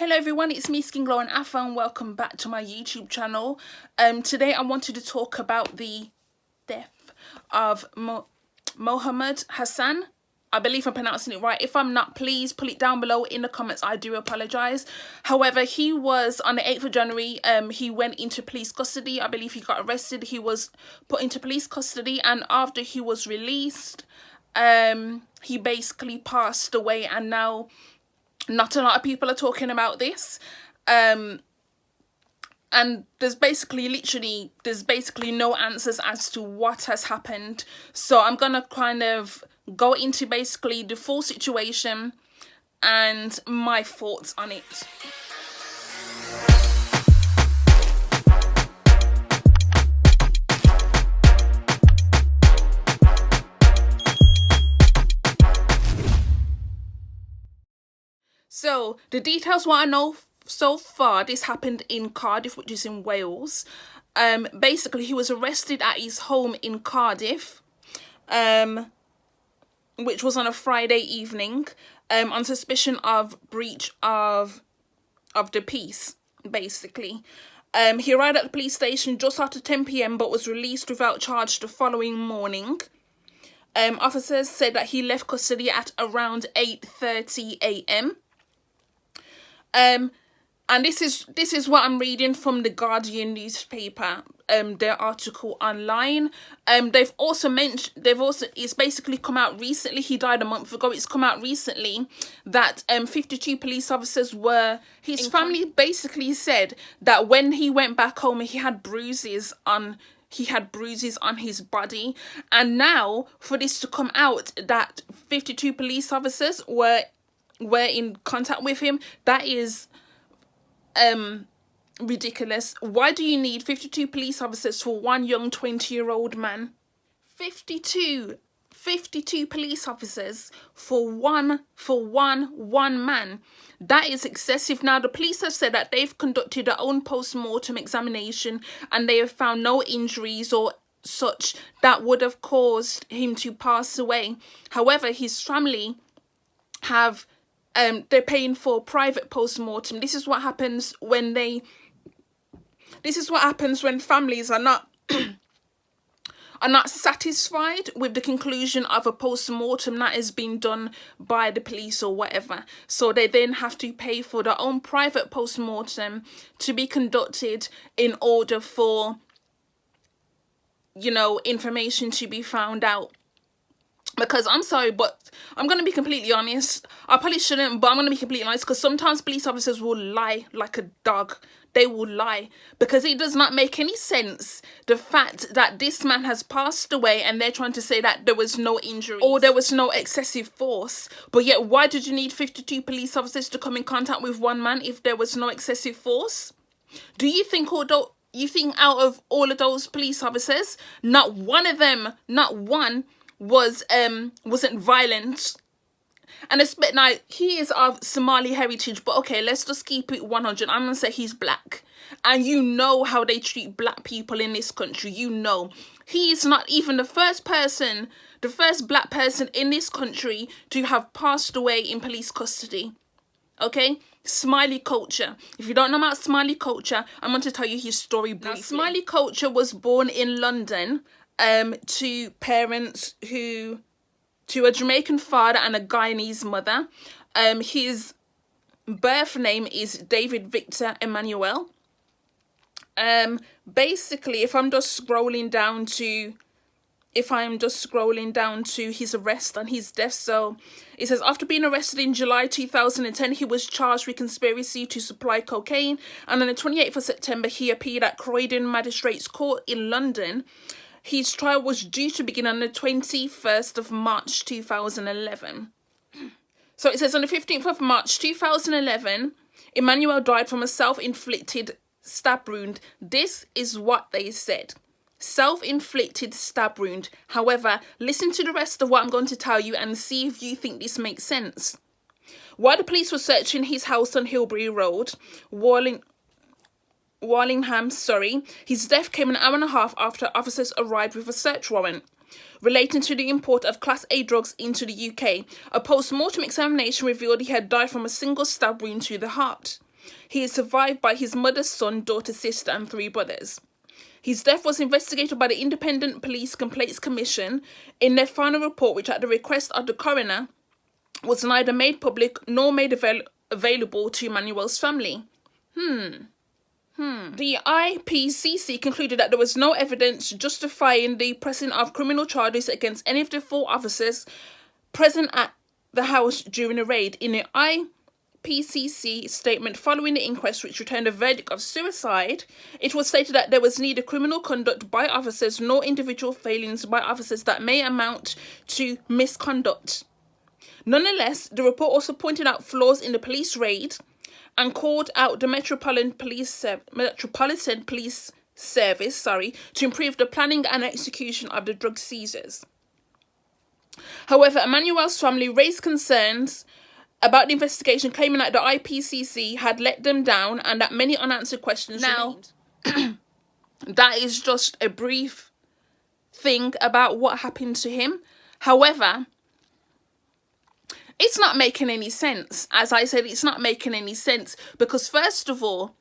Hello everyone, it's me SkingloNafro and welcome back to my YouTube channel. Today I wanted to talk about the death of Mohamud Hassan. I believe I'm pronouncing it right. If I'm not, please put it down below in the comments. I do apologize. However, he was on the 8th of January. He went into police custody. I believe he got arrested. He was put into police custody, and after he was released, he basically passed away, and now not a lot of people are talking about this. And there's basically no answers as to what has happened. So I'm gonna kind of go into basically the full situation and my thoughts on it. So the details, what I know so far, this happened in Cardiff, which is in Wales. Basically, he was arrested at his home in Cardiff, which was on a Friday evening, on suspicion of breach of the peace, basically. He arrived at the police station just after 10 p.m. but was released without charge the following morning. Officers said that he left custody at around 8:30 a.m. And this is what I'm reading from the Guardian newspaper, their article online. It's basically come out recently. He died a month ago. It's come out recently that 52 police officers were, his family basically said that when he went back home, he had bruises on his body. And now for this to come out that 52 police officers were in contact with him, that is ridiculous. Why do you need 52 police officers for one young 20-year-old man? 52 police officers for one man. That is excessive. Now the police have said that they've conducted their own post-mortem examination and they have found no injuries or such that would have caused him to pass away. However, his family have they're paying for private post-mortem. This is what happens when families are not are not satisfied with the conclusion of a post-mortem that is being done by the police or whatever. So they then have to pay for their own private post-mortem to be conducted in order for, you know, information to be found out. Because I'm sorry, but I'm going to be completely honest. I probably shouldn't, but I'm going to be completely honest, because sometimes police officers will lie like a dog. They will lie because it does not make any sense. The fact that this man has passed away and they're trying to say that there was no injury or there was no excessive force. But yet, why did you need 52 police officers to come in contact with one man if there was no excessive force? Do you think out of all of those police officers, not one of them, not one, wasn't violent? And now he is of Somali heritage, but okay, let's just keep it 100. I'm gonna say he's black, and you know how they treat black people in this country. You know, he is not even the first black person in this country to have passed away in police custody. Okay, Smiley culture. If you don't know about Smiley culture, I'm going to tell you his story briefly. Now, Smiley culture was born in London to parents to a Jamaican father and a Guyanese mother. His birth name is David Victor Emmanuel. Basically, if I'm just scrolling down to his arrest and his death, so it says, after being arrested in July 2010, he was charged with conspiracy to supply cocaine, and on the 28th of September, he appeared at Croydon Magistrates Court in London. His trial was due to begin on the 21st of March 2011. So it says, on the 15th of March 2011, Emmanuel died from a self-inflicted stab wound. This is what they said. Self-inflicted stab wound. However, listen to the rest of what I'm going to tell you and see if you think this makes sense. While the police were searching his house on Hilbury Road, Wallingham, Surrey, his death came an hour and a half after officers arrived with a search warrant relating to the import of Class A drugs into the UK. A post-mortem examination revealed he had died from a single stab wound to the heart. He is survived by his mother, son, daughter, sister, and 3 brothers. His death was investigated by the Independent Police Complaints Commission in their final report, which at the request of the coroner was neither made public nor made available to Manuel's family. The IPCC concluded that there was no evidence justifying the pressing of criminal charges against any of the 4 officers present at the house during the raid. In the IPCC statement following the inquest, which returned a verdict of suicide, it was stated that there was neither criminal conduct by officers nor individual failings by officers that may amount to misconduct. Nonetheless, the report also pointed out flaws in the police raid and called out the Metropolitan Police Service to improve the planning and execution of the drug seizures. However, Emmanuel's family raised concerns about the investigation, claiming that the IPCC had let them down and that many unanswered questions remained. That is just a brief thing about what happened to him. However, it's not making any sense. As I said, it's not making any sense because, first of all,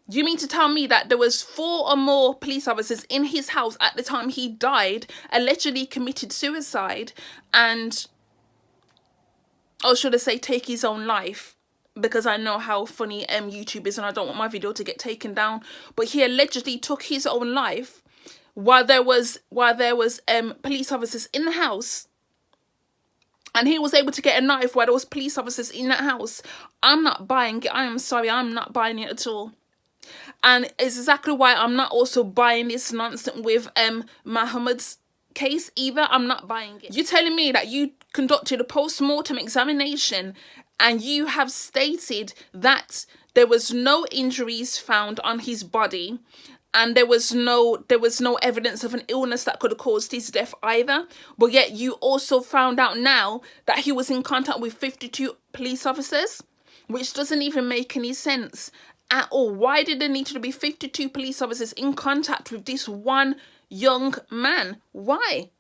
you mean to tell me that there was 4 or more police officers in his house at the time he died, allegedly committed suicide, and, or should I say, take his own life? Because I know how funny YouTube is and I don't want my video to get taken down. But he allegedly took his own life while there was police officers in the house. And he was able to get a knife while there was police officers in that house. I'm not buying it. I am sorry, I'm not buying it at all. And it's exactly why I'm not also buying this nonsense with Mohamud's case either. I'm not buying it. You're telling me that you conducted a post-mortem examination and you have stated that there was no injuries found on his body and there was no evidence of an illness that could have caused his death either. But yet you also found out now that he was in contact with 52 police officers, which doesn't even make any sense at all. Why did there need to be 52 police officers in contact with this one young man? Why?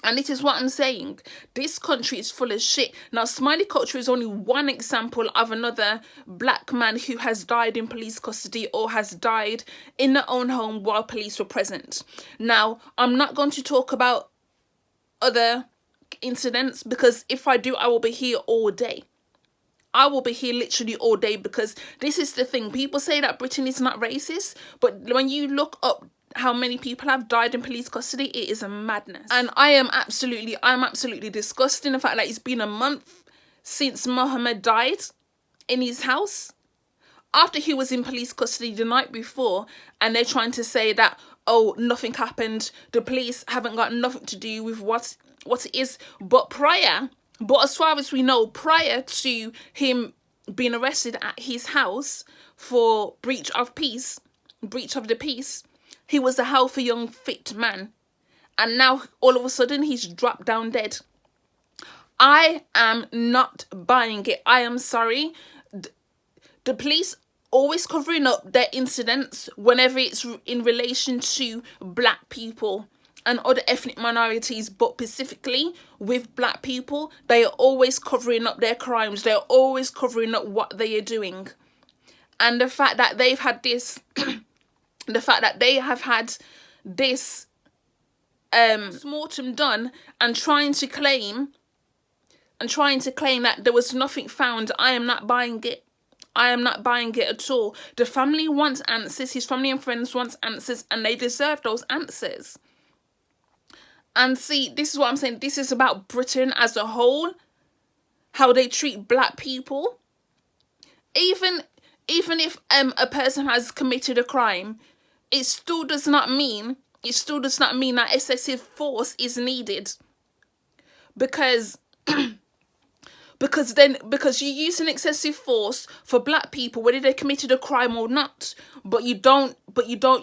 And this is what I'm saying. This country is full of shit. Now, smiley culture is only one example of another black man who has died in police custody or has died in their own home while police were present. Now, I'm not going to talk about other incidents because if I do, I will be here all day. I will be here literally all day because this is the thing. People say that Britain is not racist, but when you look up how many people have died in police custody, it is a madness. And I'm absolutely disgusted in the fact that it's been a month since Mohamud died in his house after he was in police custody the night before, and they're trying to say that, oh, nothing happened, the police haven't got nothing to do with what it is. But as far as we know, prior to him being arrested at his house for breach of the peace, he was a healthy, young, fit man. And now, all of a sudden, he's dropped down dead. I am not buying it. I am sorry. The police always covering up their incidents whenever it's in relation to black people and other ethnic minorities, but specifically with black people, they are always covering up their crimes. They're always covering up what they are doing. And the fact that they've had this... the fact that they have had this mortem done and trying to claim that there was nothing found, I am not buying it. I am not buying it at all. The family wants answers. His family and friends wants answers, and they deserve those answers. And see, this is what I'm saying. This is about Britain as a whole, how they treat black people. Even if a person has committed a crime, it still does not mean that excessive force is needed, because you're using excessive force for black people whether they committed a crime or not, but you don't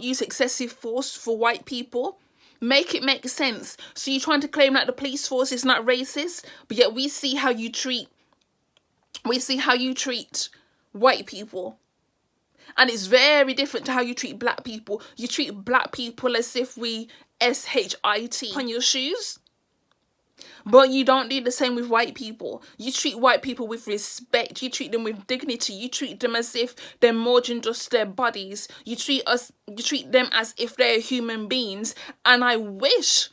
use excessive force for white people. Make it make sense. So you're trying to claim that the police force is not racist, but yet we see how you treat white people. And it's very different to how you treat black people. You treat black people as if we shit on your shoes. But you don't do the same with white people. You treat white people with respect. You treat them with dignity. You treat them as if they're more than just their bodies. You treat them as if they're human beings. And I wish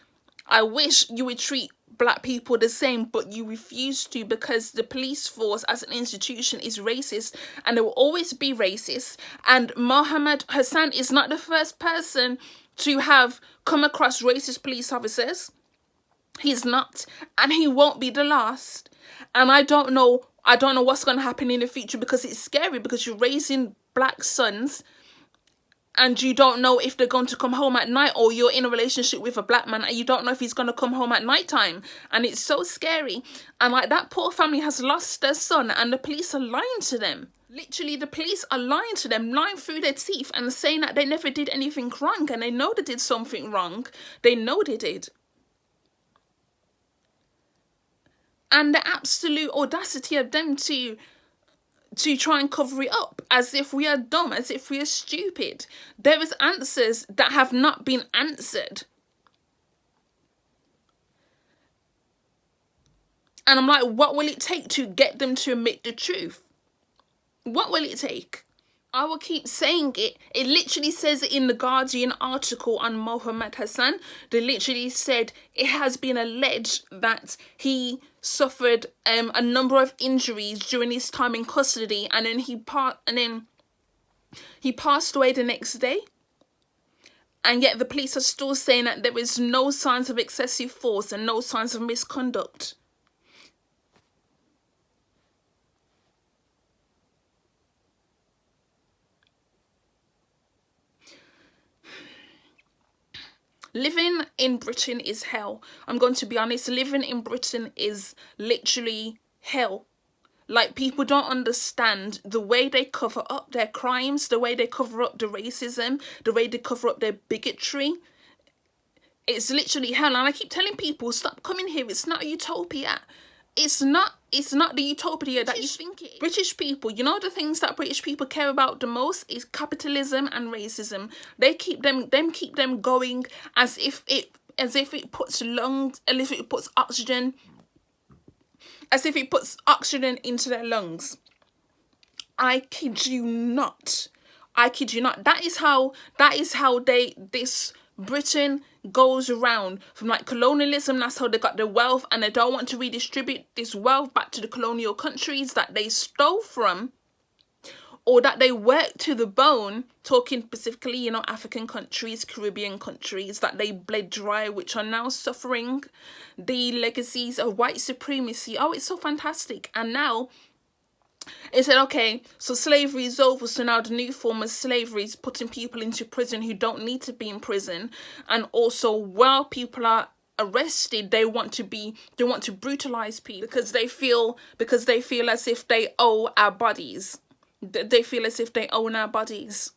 you would treat black people the same, but you refuse to, because the police force as an institution is racist, and it will always be racist. And Mohamud Hassan is not the first person to have come across racist police officers. He's not, and he won't be the last. And I don't know what's going to happen in the future, because it's scary, because you're raising black sons and you don't know if they're going to come home at night, or you're in a relationship with a black man and you don't know if he's going to come home at night time. And it's so scary. And like, that poor family has lost their son, and the police are lying to them. Literally, the police are lying to them, lying through their teeth, and saying that they never did anything wrong, and they know they did something wrong. They know they did. And the absolute audacity of them to try and cover it up, as if we are dumb, as if we are stupid. There is answers that have not been answered. And I'm like, what will it take to get them to admit the truth? What will it take? I will keep saying it. It literally says it in the Guardian article on Mohamud Hassan. They literally said it has been alleged that he suffered a number of injuries during his time in custody, and then he passed away the next day. And yet the police are still saying that there is no signs of excessive force and no signs of misconduct. Living in Britain is hell. I'm going to be honest. Living in Britain is literally hell. Like, people don't understand the way they cover up their crimes, the way they cover up the racism, the way they cover up their bigotry. It's literally hell. And I keep telling people, stop coming here. It's not a utopia. It's not the utopia that you think it is. British people, you know, the things that British people care about the most is capitalism and racism. They keep them going as if it puts oxygen into their lungs. I kid you not. That is how this Britain goes around from, like, colonialism. That's how they got their wealth, and they don't want to redistribute this wealth back to the colonial countries that they stole from, or that they worked to the bone. Talking specifically, you know, African countries, Caribbean countries that they bled dry, which are now suffering the legacies of white supremacy. Oh, it's so fantastic. And now it said, okay, so slavery is over, so now the new form of slavery is putting people into prison who don't need to be in prison. And also, while people are arrested, they want to brutalize people because they feel as if they owe our bodies. They feel as if they own our bodies.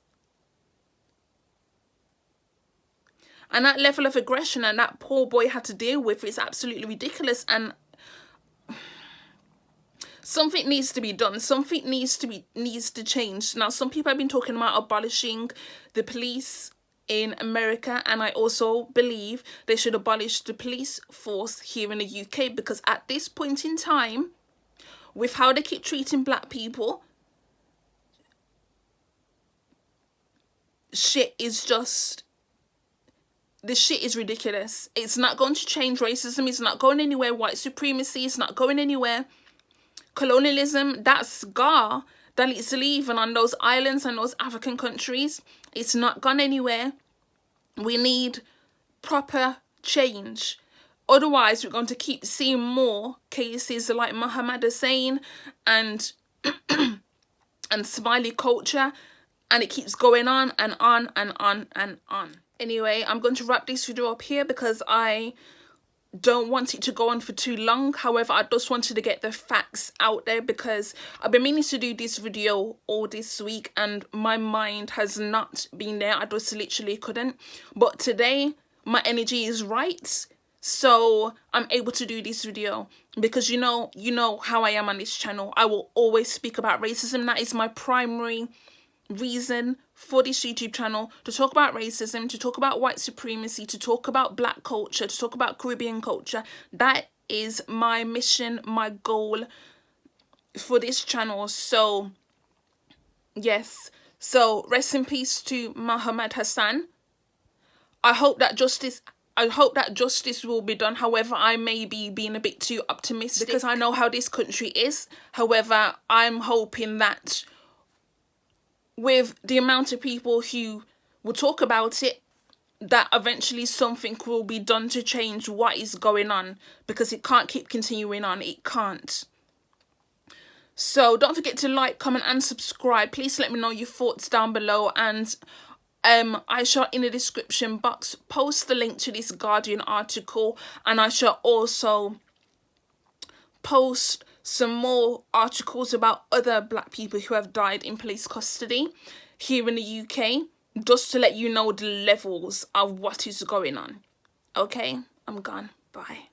And that level of aggression and that poor boy had to deal with is absolutely ridiculous. And something needs to be done. Something needs to change. Now, some people have been talking about abolishing the police in America, and I also believe they should abolish the police force here in the UK, because at this point in time, with how they keep treating black people, this shit is ridiculous. It's not going to change racism. It's not going anywhere. White supremacy is not going anywhere. Colonialism, that scar that it's leaving on those islands and those African countries, it's not gone anywhere. We need proper change. Otherwise, we're going to keep seeing more cases like Mohamud Hassan and and smiley culture, and it keeps going on and on and on and on. Anyway, I'm going to wrap this video up here because I don't want it to go on for too long. However, I just wanted to get the facts out there because I've been meaning to do this video all this week and my mind has not been there. I just literally couldn't. But today, my energy is right, so I'm able to do this video because you know how I am on this channel. I will always speak about racism. That is my primary reason for this YouTube channel, to talk about racism, to talk about white supremacy, to talk about black culture, to talk about Caribbean culture. That is my mission, my goal for this channel. So yes, so rest in peace to Mohamud Hassan. I hope that justice will be done. However, I may be being a bit too optimistic because I know how this country is. However, I'm hoping that with the amount of people who will talk about it, that eventually something will be done to change what is going on, because it can't keep continuing on. It can't. So don't forget to like, comment and subscribe. Please let me know your thoughts down below, and I shall in the description box post the link to this Guardian article, and I shall also post some more articles about other black people who have died in police custody here in the UK, just to let you know the levels of what is going on. Okay, I'm gone. Bye.